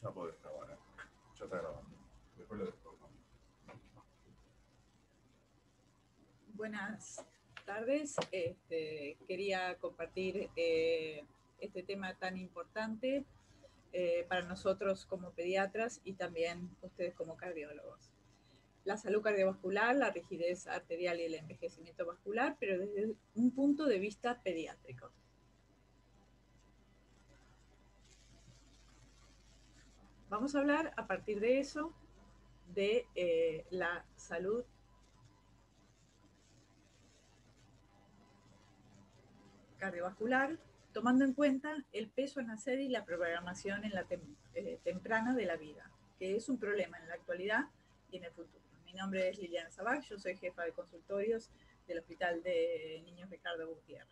Ya podés grabar, ya está grabando. Después lo dejo. Buenas tardes. Quería compartir este tema tan importante para nosotros como pediatras y también ustedes como cardiólogos. La salud cardiovascular, la rigidez arterial y el envejecimiento vascular, pero desde un punto de vista pediátrico. Vamos a hablar a partir de eso de la salud cardiovascular, tomando en cuenta el peso al nacer y la programación en la temprana de la vida, que es un problema en la actualidad y en el futuro. Mi nombre es Liliana Sabac, yo soy jefa de consultorios del Hospital de Niños Ricardo Gutiérrez.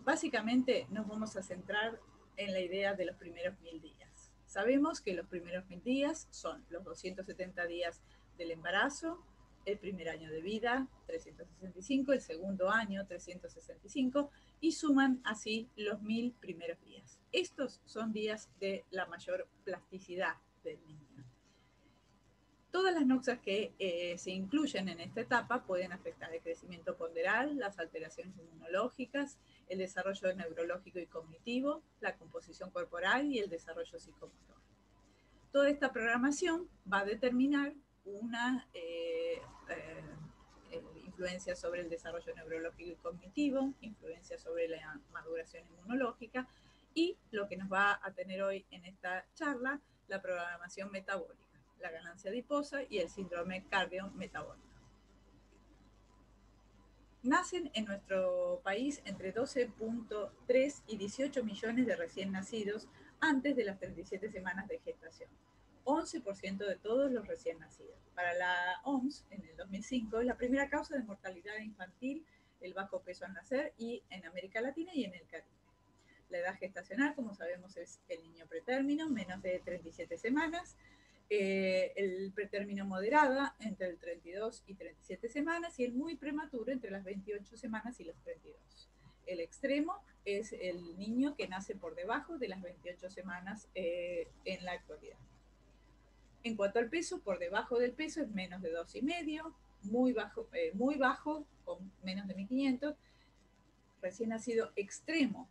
Básicamente nos vamos a centrar en la idea de los primeros 1000 días. Sabemos que los primeros 1000 días son los 270 días del embarazo, el primer año de vida, 365, el segundo año, 365, y suman así los 1000 primeros días. Estos son días de la mayor plasticidad del niño. Todas las noxas que se incluyen en esta etapa pueden afectar el crecimiento ponderal, las alteraciones inmunológicas, el desarrollo neurológico y cognitivo, la composición corporal y el desarrollo psicomotor. Toda esta programación va a determinar una influencia sobre el desarrollo neurológico y cognitivo, influencia sobre la maduración inmunológica y lo que nos va a tener hoy en esta charla, la programación metabólica, la ganancia adiposa y el síndrome cardiometabólico. Nacen en nuestro país entre 12.3 y 18 millones de recién nacidos antes de las 37 semanas de gestación. 11% de todos los recién nacidos. Para la OMS, en el 2005, es la primera causa de mortalidad infantil el bajo peso al nacer y en América Latina y en el Caribe. La edad gestacional, como sabemos, es el niño pretérmino, menos de 37 semanas. El pretérmino moderada entre el 32 y 37 semanas y el muy prematuro entre las 28 semanas y los 32. El extremo es el niño que nace por debajo de las 28 semanas en la actualidad. En cuanto al peso, por debajo del peso es menos de 2,5, muy bajo, con menos de 1500. Recién nacido extremo,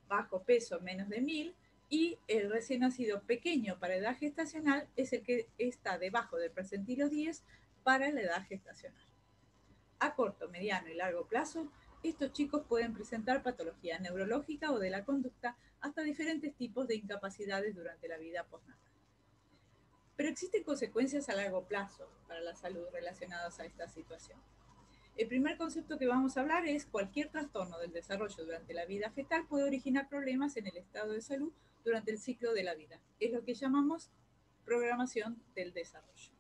bajo peso, menos de 1000, y el recién nacido pequeño para edad gestacional es el que está debajo del percentilo 10 para la edad gestacional. A corto, mediano y largo plazo, estos chicos pueden presentar patología neurológica o de la conducta hasta diferentes tipos de incapacidades durante la vida postnatal. Pero existen consecuencias a largo plazo para la salud relacionadas a esta situación. El primer concepto que vamos a hablar es cualquier trastorno del desarrollo durante la vida fetal puede originar problemas en el estado de salud durante el ciclo de la vida. Es lo que llamamos programación del desarrollo.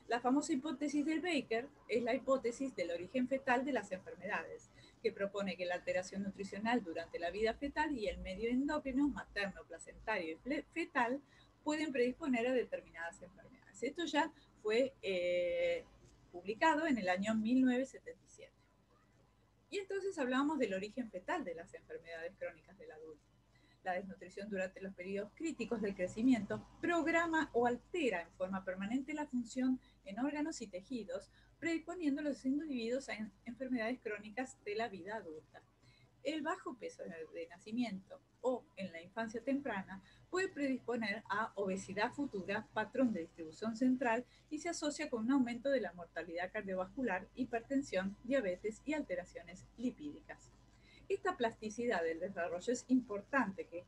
La famosa hipótesis del Baker es la hipótesis del origen fetal de las enfermedades, que propone que la alteración nutricional durante la vida fetal y el medio endocrino, materno, placentario y fetal pueden predisponer a determinadas enfermedades. Esto ya fue publicado en el año 1977. Y entonces hablábamos del origen fetal de las enfermedades crónicas del adulto. La desnutrición durante los periodos críticos del crecimiento programa o altera en forma permanente la función en órganos y tejidos, predisponiendo a los individuos a enfermedades crónicas de la vida adulta. El bajo peso de nacimiento o en la infancia temprana puede predisponer a obesidad futura, patrón de distribución central, y se asocia con un aumento de la mortalidad cardiovascular, hipertensión, diabetes y alteraciones lipídicas. Esta plasticidad del desarrollo es importante, que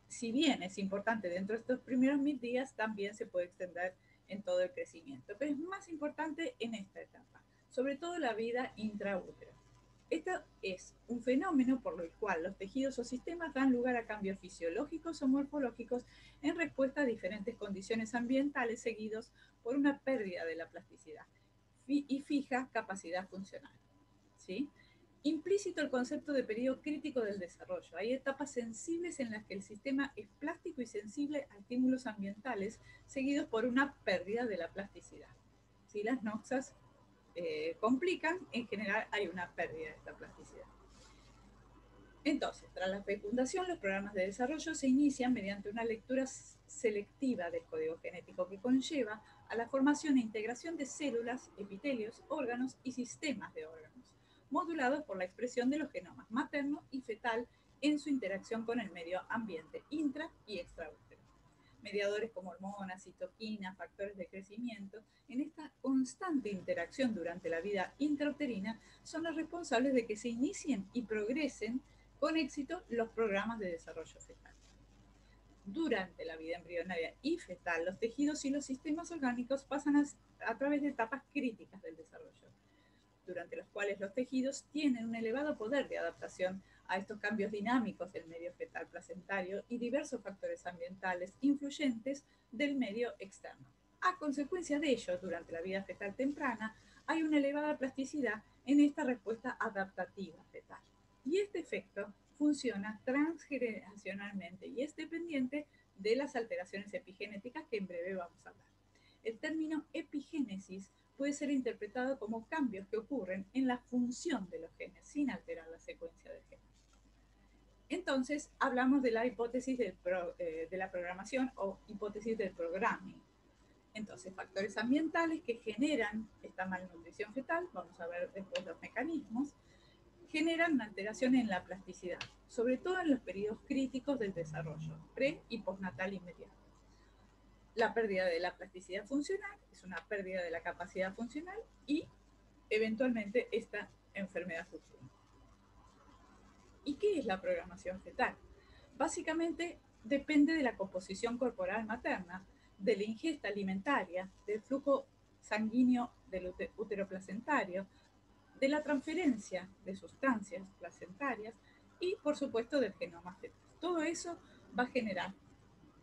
si bien es importante dentro de estos primeros 1000 días, también se puede extender en todo el crecimiento, pero es más importante en esta etapa, sobre todo la vida intraútero. Esto es un fenómeno por el cual los tejidos o sistemas dan lugar a cambios fisiológicos o morfológicos en respuesta a diferentes condiciones ambientales seguidos por una pérdida de la plasticidad y fija capacidad funcional. ¿Sí? Implícito el concepto de periodo crítico del desarrollo. Hay etapas sensibles en las que el sistema es plástico y sensible a estímulos ambientales seguidos por una pérdida de la plasticidad. Si las noxas complican, en general hay una pérdida de esta plasticidad. Entonces, tras la fecundación, los programas de desarrollo se inician mediante una lectura selectiva del código genético que conlleva a la formación e integración de células, epitelios, órganos y sistemas de órganos, modulados por la expresión de los genomas materno y fetal en su interacción con el medio ambiente intra y extraútero. Mediadores como hormonas, citoquinas, factores de crecimiento, en esta constante interacción durante la vida intrauterina son los responsables de que se inicien y progresen con éxito los programas de desarrollo fetal. Durante la vida embrionaria y fetal, los tejidos y los sistemas orgánicos pasan a través de etapas críticas del desarrollo, durante los cuales los tejidos tienen un elevado poder de adaptación a estos cambios dinámicos del medio fetal placentario y diversos factores ambientales influyentes del medio externo. A consecuencia de ello, durante la vida fetal temprana, hay una elevada plasticidad en esta respuesta adaptativa fetal. Y este efecto funciona transgeneracionalmente y es dependiente de las alteraciones epigenéticas que en breve vamos a hablar. El término epigénesis puede ser interpretado como cambios que ocurren en la función de los genes sin alterar la secuencia de genes. Entonces, hablamos de la hipótesis de la programación o hipótesis del programming. Entonces, factores ambientales que generan esta malnutrición fetal, vamos a ver después los mecanismos, generan una alteración en la plasticidad, sobre todo en los periodos críticos del desarrollo, pre y postnatal inmediato. La pérdida de la plasticidad funcional es una pérdida de la capacidad funcional y eventualmente esta enfermedad futura. ¿Y qué es la programación fetal? Básicamente depende de la composición corporal materna, de la ingesta alimentaria, del flujo sanguíneo del útero placentario, de la transferencia de sustancias placentarias y, por supuesto, del genoma fetal. Todo eso va a generar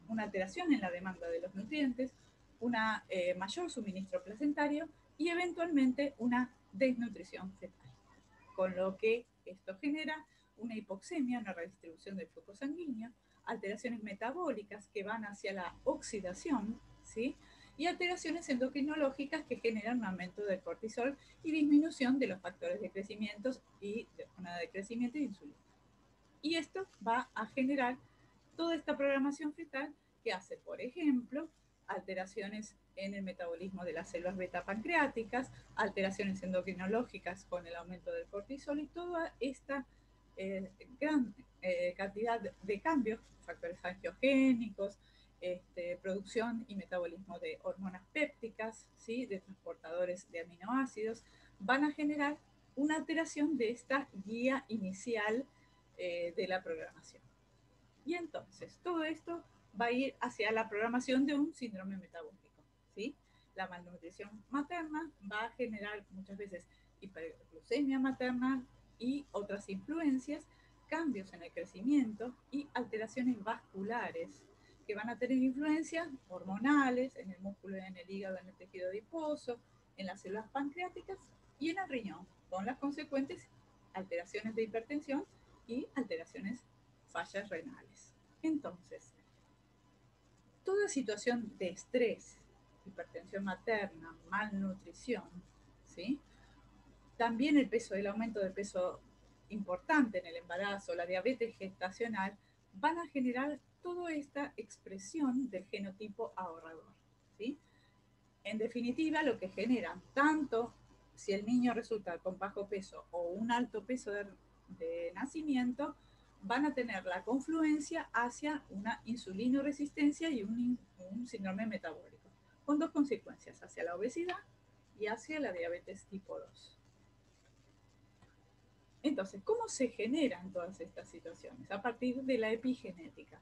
una alteración en la demanda de los nutrientes, un mayor suministro placentario y eventualmente una desnutrición fetal. Con lo que esto genera una hipoxemia, una redistribución del flujo sanguíneo, alteraciones metabólicas que van hacia la oxidación, ¿sí? Y alteraciones endocrinológicas que generan un aumento del cortisol y disminución de los factores de crecimiento y de hormona de crecimiento y insulina. Y esto va a generar toda esta programación fetal que hace, por ejemplo, alteraciones en el metabolismo de las células beta pancreáticas, alteraciones endocrinológicas con el aumento del cortisol y toda esta gran cantidad de cambios, factores angiogénicos, producción y metabolismo de hormonas pépticas, ¿sí? De transportadores de aminoácidos, van a generar una alteración de esta guía inicial de la programación. Y entonces, todo esto va a ir hacia la programación de un síndrome metabólico, ¿sí? La malnutrición materna va a generar muchas veces hiperglucemia materna y otras influencias, cambios en el crecimiento y alteraciones vasculares que van a tener influencias hormonales en el músculo, en el hígado, en el tejido adiposo, en las células pancreáticas y en el riñón, con las consecuentes alteraciones de hipertensión y alteraciones fallas renales. Entonces, toda situación de estrés, hipertensión materna, malnutrición, ¿sí? También el aumento de peso importante en el embarazo, la diabetes gestacional, van a generar toda esta expresión del genotipo ahorrador, ¿sí? En definitiva, lo que generan tanto si el niño resulta con bajo peso o un alto peso de nacimiento, van a tener la confluencia hacia una insulinoresistencia y un síndrome metabólico, con dos consecuencias, hacia la obesidad y hacia la diabetes tipo 2. Entonces, ¿cómo se generan todas estas situaciones? A partir de la epigenética.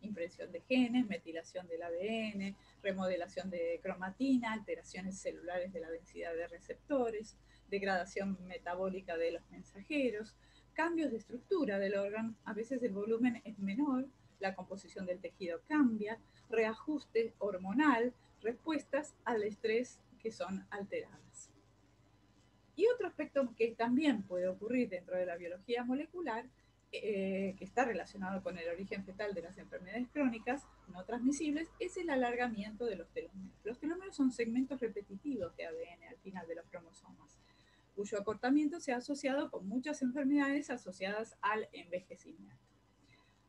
Impresión de genes, metilación del ADN, remodelación de cromatina, alteraciones celulares de la densidad de receptores, degradación metabólica de los mensajeros, cambios de estructura del órgano, a veces el volumen es menor, la composición del tejido cambia, reajuste hormonal, respuestas al estrés que son alteradas. Y otro aspecto que también puede ocurrir dentro de la biología molecular, que está relacionado con el origen fetal de las enfermedades crónicas no transmisibles, es el alargamiento de los telómeros. Los telómeros son segmentos repetitivos de ADN al final de los cromosomas. cuyo acortamiento se ha asociado con muchas enfermedades asociadas al envejecimiento.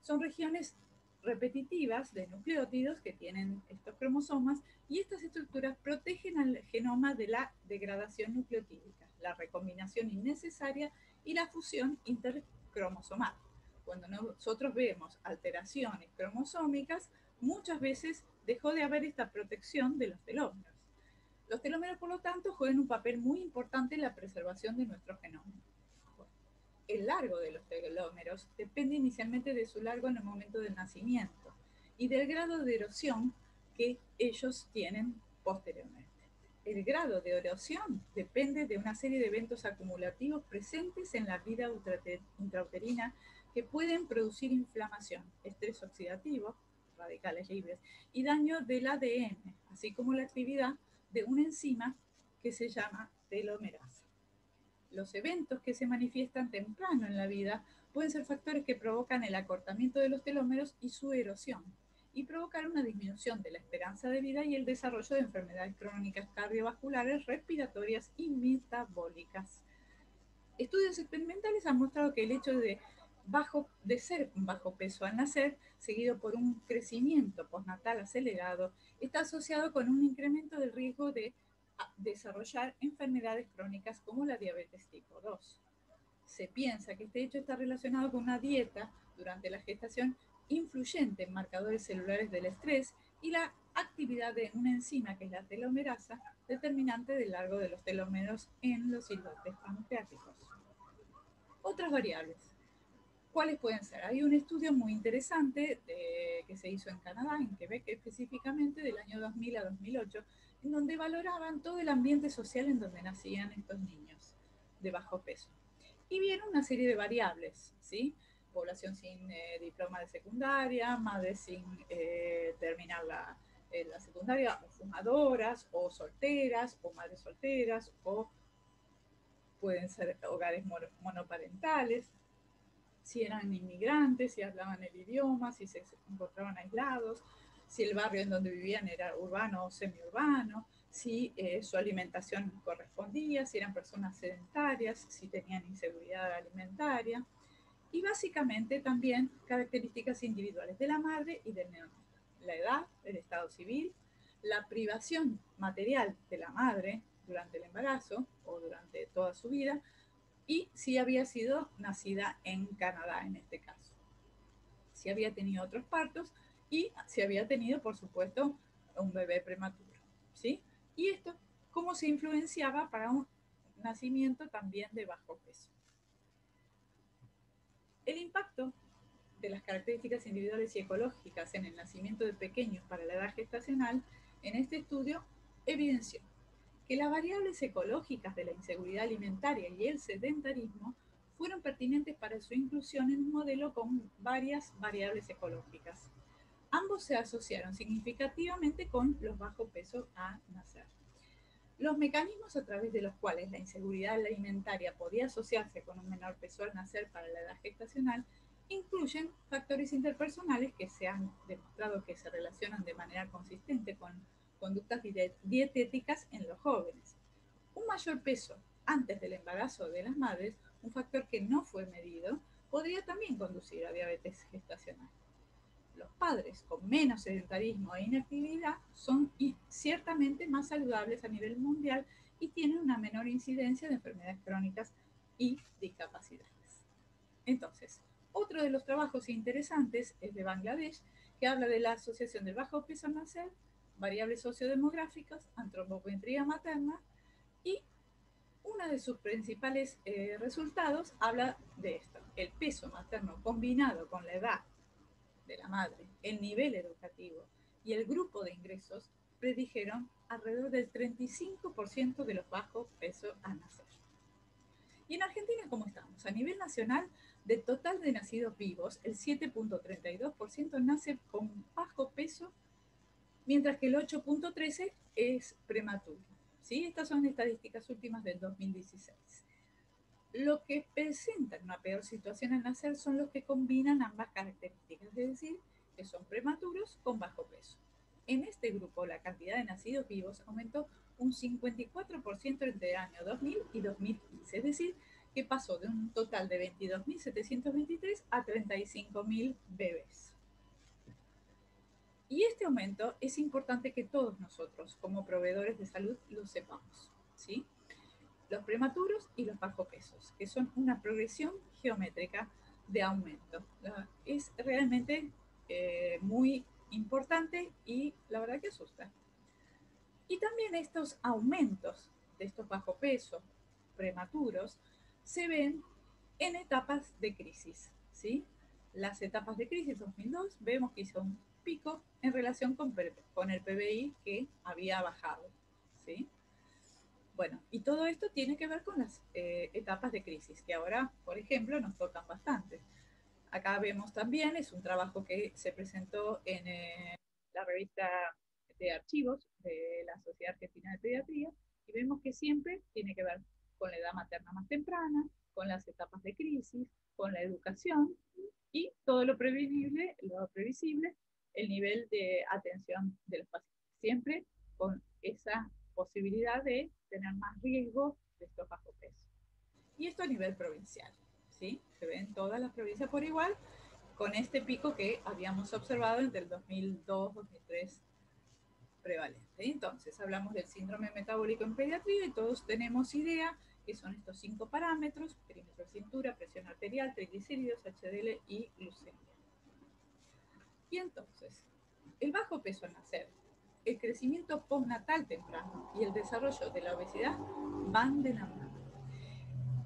Son regiones repetitivas de nucleótidos que tienen estos cromosomas y estas estructuras protegen al genoma de la degradación nucleotídica, la recombinación innecesaria y la fusión intercromosomal. Cuando nosotros vemos alteraciones cromosómicas, muchas veces dejó de haber esta protección de los telómeros. Los telómeros, por lo tanto, juegan un papel muy importante en la preservación de nuestro genoma. El largo de los telómeros depende inicialmente de su largo en el momento del nacimiento y del grado de erosión que ellos tienen posteriormente. El grado de erosión depende de una serie de eventos acumulativos presentes en la vida intrauterina que pueden producir inflamación, estrés oxidativo, radicales libres, y daño del ADN, así como la actividad de una enzima que se llama telomerasa. Los eventos que se manifiestan temprano en la vida pueden ser factores que provocan el acortamiento de los telómeros y su erosión, y provocar una disminución de la esperanza de vida y el desarrollo de enfermedades crónicas cardiovasculares, respiratorias y metabólicas. Estudios experimentales han mostrado que el hecho de ser bajo peso al nacer, seguido por un crecimiento postnatal acelerado, está asociado con un incremento del riesgo de desarrollar enfermedades crónicas como la diabetes tipo 2. Se piensa que este hecho está relacionado con una dieta durante la gestación influyente en marcadores celulares del estrés y la actividad de una enzima que es la telomerasa, determinante del largo de los telómeros en los islotes pancreáticos. Otras variables. ¿Cuáles pueden ser? Hay un estudio muy interesante que se hizo en Canadá, en Quebec específicamente, del año 2000 a 2008, en donde valoraban todo el ambiente social en donde nacían estos niños de bajo peso. Y vieron una serie de variables, ¿sí? Población sin diploma de secundaria, madres sin terminar la secundaria, o fumadoras, o solteras, o madres solteras, o pueden ser hogares monoparentales, si eran inmigrantes, si hablaban el idioma, si se encontraban aislados, si el barrio en donde vivían era urbano o semiurbano, si su alimentación correspondía, si eran personas sedentarias, si tenían inseguridad alimentaria, y básicamente también características individuales de la madre y del neonato. La edad, el estado civil, la privación material de la madre durante el embarazo o durante toda su vida, y si había sido nacida en Canadá en este caso, si había tenido otros partos y si había tenido, por supuesto, un bebé prematuro, ¿sí? Y esto, cómo se influenciaba para un nacimiento también de bajo peso. El impacto de las características individuales y ecológicas en el nacimiento de pequeños para la edad gestacional, en este estudio evidenció que las variables ecológicas de la inseguridad alimentaria y el sedentarismo fueron pertinentes para su inclusión en un modelo con varias variables ecológicas. Ambos se asociaron significativamente con los bajos pesos a nacer. Los mecanismos a través de los cuales la inseguridad alimentaria podía asociarse con un menor peso al nacer para la edad gestacional incluyen factores interpersonales que se han demostrado que se relacionan de manera consistente con conductas dietéticas en los jóvenes. Un mayor peso antes del embarazo de las madres, un factor que no fue medido, podría también conducir a diabetes gestacional. Los padres con menos sedentarismo e inactividad son ciertamente más saludables a nivel mundial y tienen una menor incidencia de enfermedades crónicas y discapacidades. Entonces, otro de los trabajos interesantes es de Bangladesh, que habla de la asociación del bajo peso al nacer, variables sociodemográficas, antropometría materna, y uno de sus principales resultados habla de esto. El peso materno combinado con la edad de la madre, el nivel educativo y el grupo de ingresos predijeron alrededor del 35% de los bajos pesos a nacer. ¿Y en Argentina cómo estamos? A nivel nacional, del total de nacidos vivos, el 7.32% nace con bajo peso, mientras que el 8.13% es prematuro. ¿Sí? Estas son estadísticas últimas del 2016. Lo que presentan una peor situación al nacer son los que combinan ambas características, es decir, que son prematuros con bajo peso. En este grupo, la cantidad de nacidos vivos aumentó un 54% entre el año 2000 y 2015, es decir, que pasó de un total de 22.723 a 35.000 bebés. Y este aumento es importante que todos nosotros, como proveedores de salud, lo sepamos, ¿sí? Los prematuros y los bajopesos, que son una progresión geométrica de aumento. Es realmente muy importante y la verdad que asusta. Y también estos aumentos de estos bajopesos prematuros se ven en etapas de crisis, ¿sí? Las etapas de crisis 2002 vemos que hizo un pico en relación con el PBI que había bajado, ¿sí? Bueno, y todo esto tiene que ver con las etapas de crisis, que ahora, por ejemplo, nos tocan bastante. Acá vemos también, es un trabajo que se presentó en la revista de archivos de la Sociedad Argentina de Pediatría, y vemos que siempre tiene que ver con la edad materna más temprana, con las etapas de crisis, con la educación y todo lo previsible, el nivel de atención de los pacientes. Siempre con esa posibilidad de tener más riesgo de estos bajos pesos. Y esto a nivel provincial, ¿sí? Se ve en todas las provincias por igual, con este pico que habíamos observado entre el 2002-2003 prevalente. Entonces, hablamos del síndrome metabólico en pediatría y todos tenemos idea que son estos 5 parámetros: perímetro de cintura, presión arterial, triglicéridos, HDL y glucemia. Y entonces, el bajo peso al nacer, el crecimiento postnatal temprano y el desarrollo de la obesidad van de la mano.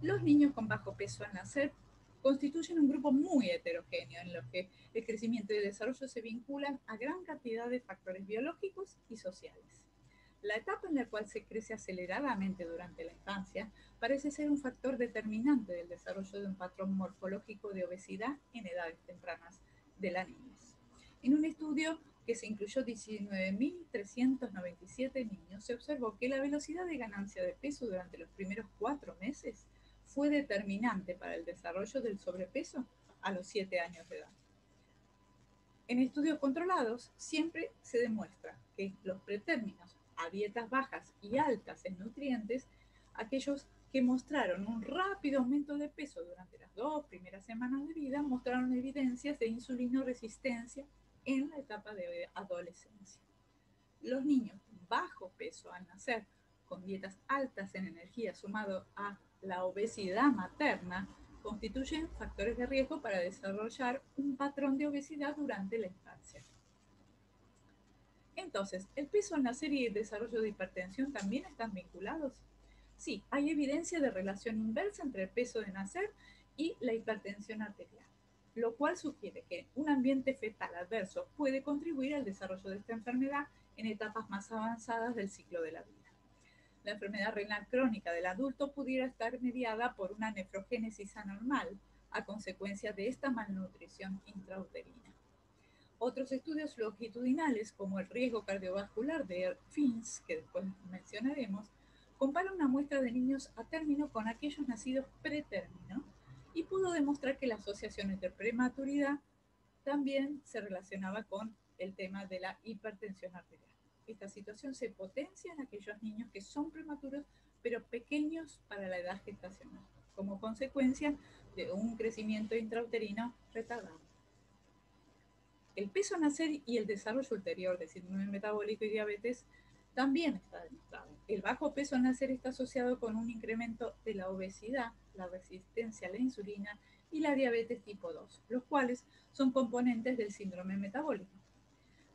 Los niños con bajo peso al nacer constituyen un grupo muy heterogéneo en los que el crecimiento y el desarrollo se vinculan a gran cantidad de factores biológicos y sociales. La etapa en la cual se crece aceleradamente durante la infancia parece ser un factor determinante del desarrollo de un patrón morfológico de obesidad en edades tempranas de la niñez. En un estudio que se incluyó 19.397 niños, se observó que la velocidad de ganancia de peso durante los primeros 4 meses fue determinante para el desarrollo del sobrepeso a los 7 años de edad. En estudios controlados siempre se demuestra que los pretérminos a dietas bajas y altas en nutrientes, aquellos que mostraron un rápido aumento de peso durante las 2 primeras semanas de vida, mostraron evidencias de insulinoresistencia en la etapa de adolescencia. Los niños bajo peso al nacer, con dietas altas en energía sumado a la obesidad materna, constituyen factores de riesgo para desarrollar un patrón de obesidad durante la infancia. Entonces, ¿el peso al nacer y el desarrollo de hipertensión también están vinculados? Sí, hay evidencia de relación inversa entre el peso de nacer y la hipertensión arterial, lo cual sugiere que un ambiente fetal adverso puede contribuir al desarrollo de esta enfermedad en etapas más avanzadas del ciclo de la vida. La enfermedad renal crónica del adulto pudiera estar mediada por una nefrogénesis anormal a consecuencia de esta malnutrición intrauterina. Otros estudios longitudinales, como el riesgo cardiovascular de FINS, que después mencionaremos, comparan una muestra de niños a término con aquellos nacidos pretérmino y pudo demostrar que la asociación entre prematuridad también se relacionaba con el tema de la hipertensión arterial. Esta situación se potencia en aquellos niños que son prematuros pero pequeños para la edad gestacional, como consecuencia de un crecimiento intrauterino retardado. El peso a nacer y el desarrollo ulterior de síndrome metabólico y diabetes también está demostrado. El bajo peso al nacer está asociado con un incremento de la obesidad, la resistencia a la insulina y la diabetes tipo 2, los cuales son componentes del síndrome metabólico.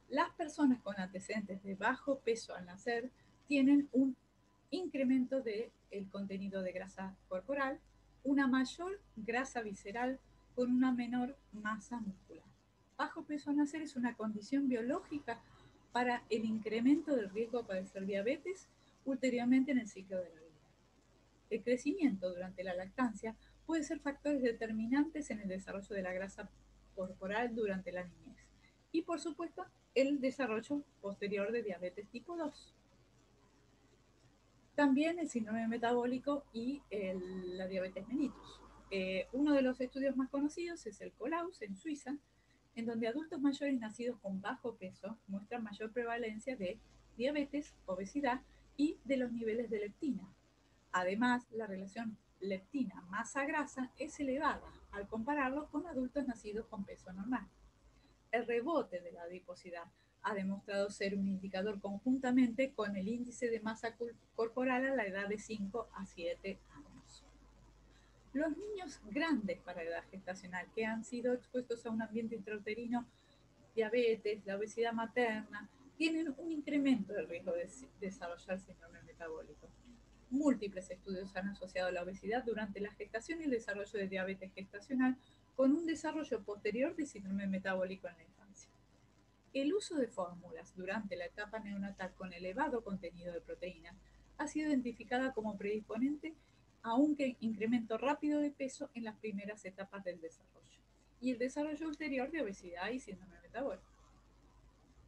Las personas con antecedentes de bajo peso al nacer tienen un incremento del contenido de grasa corporal, una mayor grasa visceral con una menor masa muscular. Bajo peso al nacer es una condición biológica para el incremento del riesgo de padecer diabetes ulteriormente en el ciclo de la vida. El crecimiento durante la lactancia puede ser factores determinantes en el desarrollo de la grasa corporal durante la niñez y, por supuesto, el desarrollo posterior de diabetes tipo 2. También el síndrome metabólico y la diabetes mellitus. Uno de los estudios más conocidos es el COLAUS en Suiza, en donde adultos mayores nacidos con bajo peso muestran mayor prevalencia de diabetes, obesidad y de los niveles de leptina. Además, la relación leptina-masa-grasa es elevada al compararlo con adultos nacidos con peso normal. El rebote de la adiposidad ha demostrado ser un indicador conjuntamente con el índice de masa corporal a la edad de 5 a 7 años. Los niños grandes para edad gestacional que han sido expuestos a un ambiente intrauterino, diabetes, la obesidad materna, tienen un incremento del riesgo de desarrollar síndrome metabólico. Múltiples estudios han asociado la obesidad durante la gestación y el desarrollo de diabetes gestacional con un desarrollo posterior de síndrome metabólico en la infancia. El uso de fórmulas durante la etapa neonatal con elevado contenido de proteínas ha sido identificada como predisponente a un incremento rápido de peso en las primeras etapas del desarrollo y el desarrollo ulterior de obesidad y síndrome metabólico.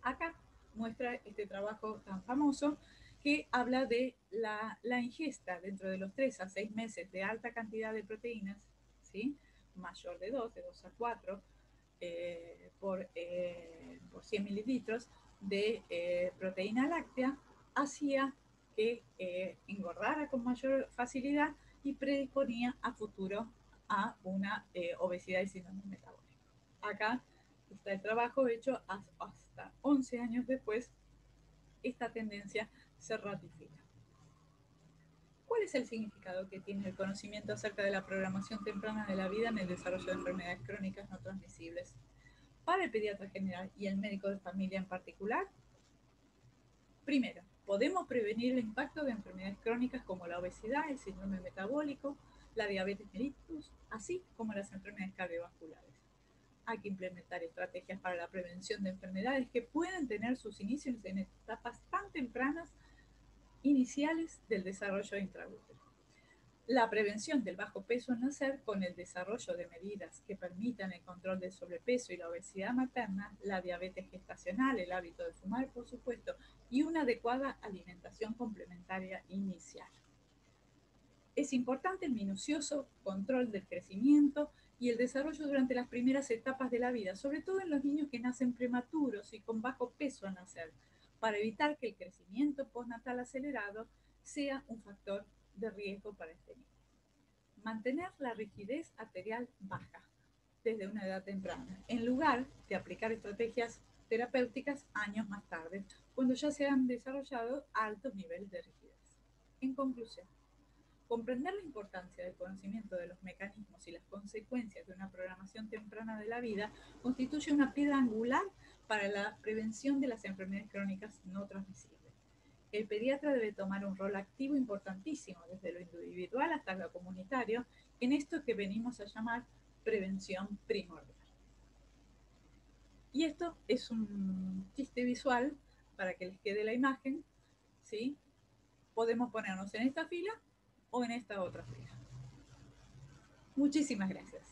Acá muestra este trabajo tan famoso que habla de la ingesta dentro de los 3 a 6 meses de alta cantidad de proteínas, ¿sí? Mayor de 2 a 4 por 100 mililitros de proteína láctea, hacía que engordara con mayor facilidad y predisponía a futuro a una obesidad y síndrome metabólico. Acá está el trabajo hecho hasta 11 años después, esta tendencia se ratifica. ¿Cuál es el significado que tiene el conocimiento acerca de la programación temprana de la vida en el desarrollo de enfermedades crónicas no transmisibles? Para el pediatra general y el médico de familia en particular, primero, podemos prevenir el impacto de enfermedades crónicas como la obesidad, el síndrome metabólico, la diabetes mellitus, así como las enfermedades cardiovasculares. Hay que implementar estrategias para la prevención de enfermedades que pueden tener sus inicios en etapas tan tempranas iniciales del desarrollo intraútero. La prevención del bajo peso al nacer con el desarrollo de medidas que permitan el control del sobrepeso y la obesidad materna, la diabetes gestacional, el hábito de fumar, por supuesto, y una adecuada alimentación complementaria inicial. Es importante el minucioso control del crecimiento y el desarrollo durante las primeras etapas de la vida, sobre todo en los niños que nacen prematuros y con bajo peso al nacer, para evitar que el crecimiento postnatal acelerado sea un factor de riesgo para este niño. Mantener la rigidez arterial baja desde una edad temprana, en lugar de aplicar estrategias terapéuticas años más tarde, cuando ya se han desarrollado altos niveles de rigidez. En conclusión, comprender la importancia del conocimiento de los mecanismos y las consecuencias de una programación temprana de la vida constituye una piedra angular para la prevención de las enfermedades crónicas no transmisibles. El pediatra debe tomar un rol activo importantísimo, desde lo individual hasta lo comunitario, en esto que venimos a llamar prevención primordial. Y esto es un chiste visual para que les quede la imagen, ¿sí? Podemos ponernos en esta fila o en esta otra fila. Muchísimas gracias.